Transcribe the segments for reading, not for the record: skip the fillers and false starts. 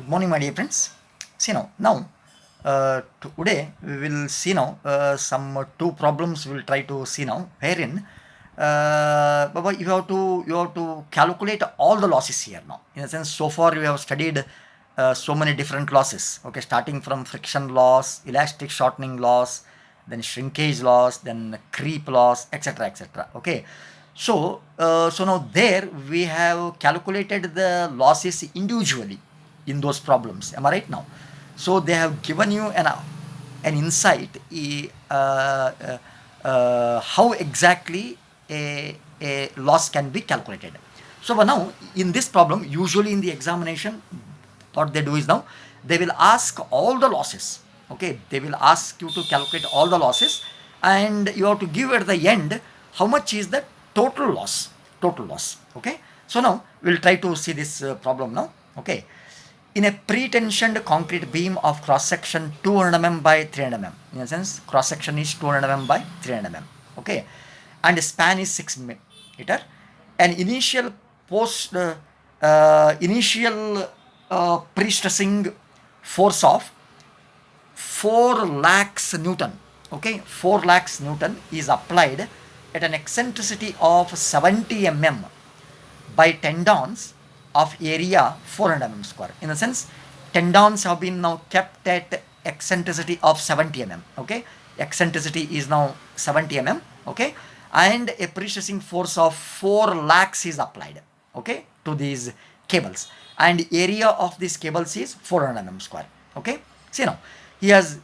Good morning, my dear friends. See now today we will see now some two problems we will try to see now. Wherein, Baba, you have to calculate all the losses here now. In a sense, so far we have studied so many different losses. Okay, starting from friction loss, elastic shortening loss, then shrinkage loss, then creep loss, etc., etc. Okay, so now there we have calculated the losses individually in those problems. Am I right now? So they have given you an insight how exactly a loss can be calculated. So but now in this problem, usually in the examination, what they do is now they will ask all the losses. Okay, they will ask you to calculate all the losses, and you have to give at the end how much is the total loss. Total loss. Okay. So now we'll try to see this problem now. Okay, in a pre-tensioned concrete beam of cross section 200 mm by 300 mm. In a sense, cross section is 200 mm by 300 mm. Okay, and span is 6 meter. An initial pre-stressing force of 4 lakhs Newton. Okay, 4 lakhs Newton is applied at an eccentricity of 70 mm by tendons of area 400 mm square. In a sense, tendons have been now kept at eccentricity of 70 mm. Okay, eccentricity is now 70 mm. Okay, and a pre-stressing force of 4 lakhs is applied. Okay, to these cables, and area of these cables is 400 mm square. Okay, see now he has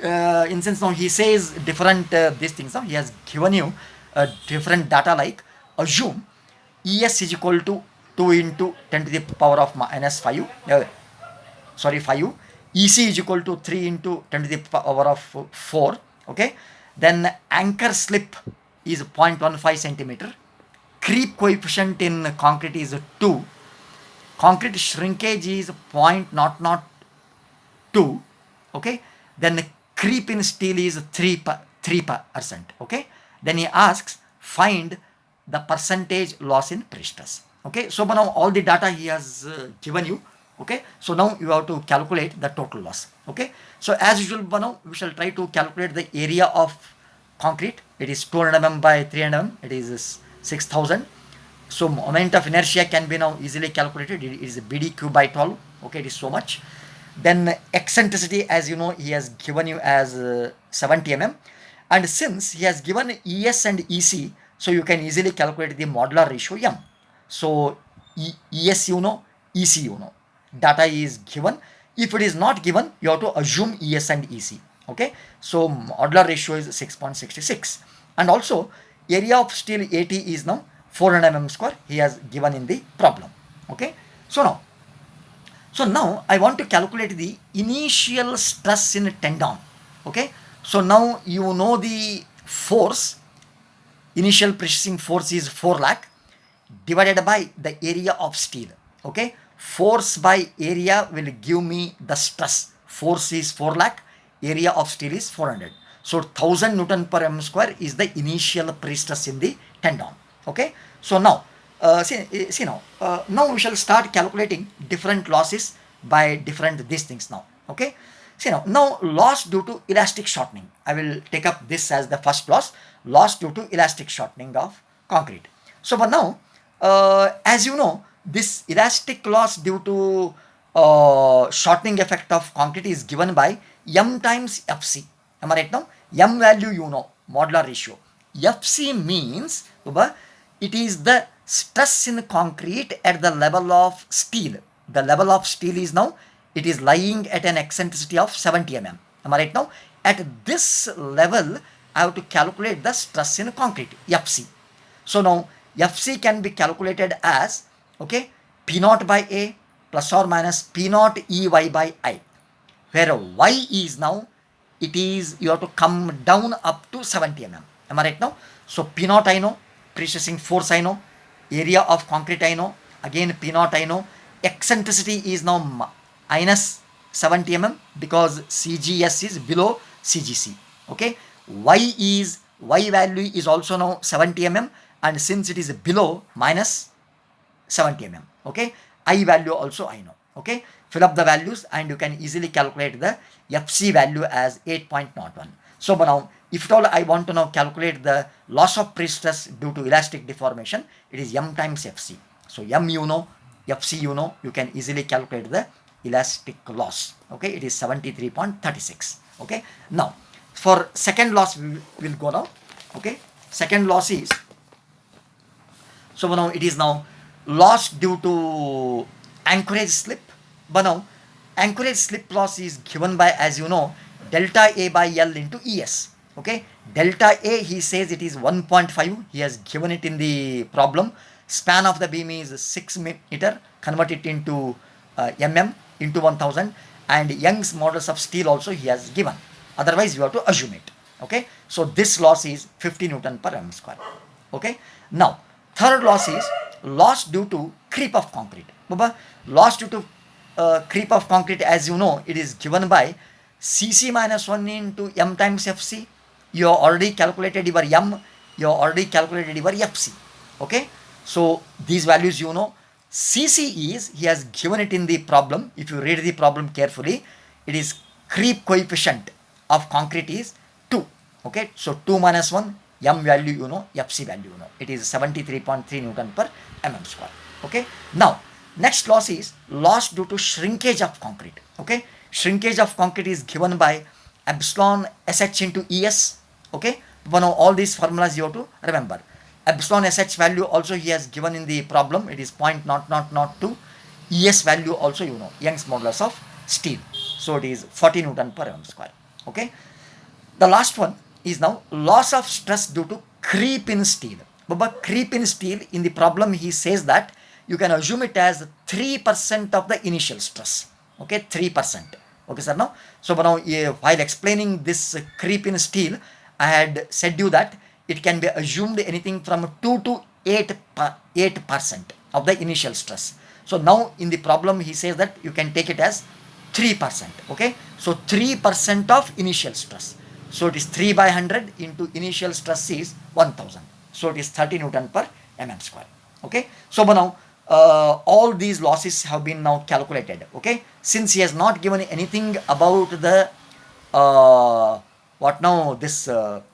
in sense now he says different these things. Now he has given you different data, like assume ES is equal to 2 into 10 to the power of minus 5, 5. EC is equal to 3 into 10 to the power of 4. Okay, then anchor slip is 0.15 centimeter. Creep coefficient in concrete is 2. Concrete shrinkage is 0.002. Okay, then creep in steel is 3%. Okay, then he asks find the percentage loss in pre-stress. Okay, so now all the data he has given you. Okay, so now you have to calculate the total loss. Okay, so as usual, now we shall try to calculate the area of concrete. It is 200 mm by 300 mm. It is 6,000. So moment of inertia can be now easily calculated. It is BDQ by 12. Okay, it is so much. Then eccentricity, as you know, he has given you as 70 mm. And since he has given ES and EC, so you can easily calculate the modular ratio M. So ES you know, EC you know. Data is given. If it is not given, you have to assume ES and EC. Okay, so modular ratio is 6.66. And also area of steel AT is now 400 mm square. He has given in the problem. Okay, so now I want to calculate the initial stress in tendon. Okay, so now you know the force. Initial pressing force is 4 lakh divided by the area of steel. Okay, force by area will give me the stress. Force is 4 lakh, area of steel is 400. So 1000 Newton per mm square is the initial pre-stress in the tendon. Okay, so now see now now we shall start calculating different losses by different these things now. Okay, see now loss due to elastic shortening. I will take up this as the first loss due to elastic shortening of concrete. So but now as you know, this elastic loss due to shortening effect of concrete is given by M times FC. Am I right now? M value you know, modular ratio. FC means it is the stress in concrete at the level of steel. The level of steel is now, it is lying at an eccentricity of 70 mm. Am I right now? At this level, I have to calculate the stress in concrete, FC. So now FC can be calculated as, okay, P naught by A plus or minus P naught EY by I, where Y is now, it is, you have to come down up to 70 mm. Am I right now? So P naught I know, pre-stressing force I know, area of concrete I know, again P naught I know, eccentricity is now minus 70 mm because CGS is below CGC. Okay, Y value is also now 70 mm, and since it is below minus 70 mm. Okay, I value also I know. Okay, fill up the values and you can easily calculate the FC value as 8.01. So now if at all I want to now calculate the loss of pre-stress due to elastic deformation, it is M times FC. So M you know, FC you know, you can easily calculate the elastic loss. Okay, it is 73.36. Okay, now for second loss we will go now. Okay, second loss is, so now it is now loss due to anchorage slip. But now anchorage slip loss is given by, as you know, delta A by L into ES. Okay, delta A he says it is 1.5. He has given it in the problem. Span of the beam is 6 meter. Convert it into mm into 1000, and Young's modulus of steel also he has given. Otherwise you have to assume it. Okay, so this loss is 50 Newton per mm square. Okay, now third loss is loss due to creep of concrete. Baba, loss due to creep of concrete, as you know, it is given by Cc minus 1 into M times Fc. You have already calculated your M, you have already calculated your Fc. Okay, so these values you know. Cc is, he has given it in the problem. If you read the problem carefully, it is creep coefficient of concrete is 2. Okay, so 2 minus 1, M value you know, Fc value you know. It is 73.3 Newton per mm square. Okay, now next loss is loss due to shrinkage of concrete. Okay, shrinkage of concrete is given by epsilon SH into ES. Okay, but now all these formulas you have to remember. Epsilon SH value also he has given in the problem. It is 0.0002. ES value also you know, Young's modulus of steel. So it is 40 Newton per mm square. Okay, the last one is now loss of stress due to creep in steel. But creep in steel, in the problem he says that you can assume it as 3% of the initial stress. Okay, 3%. Okay, sir, now. So now while explaining this creep in steel, I had said you that it can be assumed anything from 2 to 8% of the initial stress. So now in the problem he says that you can take it as 3%. Okay, so 3% of initial stress. So it is 3 by 100 into initial stress is 1000. So it is 30 Newton per mm square. Okay, so now all these losses have been now calculated. Okay, since he has not given anything about the this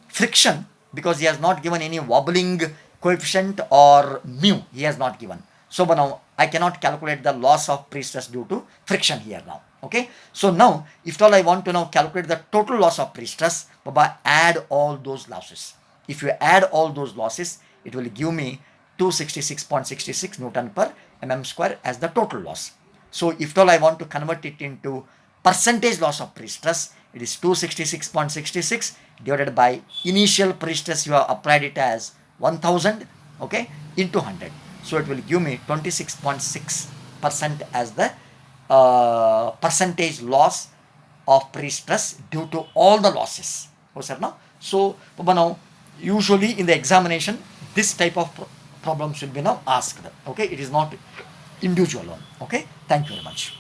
friction, because he has not given any wobbling coefficient or mu, he has not given. So now I cannot calculate the loss of pre-stress due to friction here now. Okay, so now if all I want to now calculate the total loss of pre-stress, Baba, add all those losses. If you add all those losses, it will give me 266.66 Newton per mm square as the total loss. So if all I want to convert it into percentage loss of pre-stress, it is 266.66 divided by initial pre-stress you have applied it as 1000, okay, into 100. So it will give me 26.6% as the percentage loss of pre-stress due to all the losses. So now usually in the examination this type of problems will be now asked. Okay, it is not individual one. Okay, thank you very much.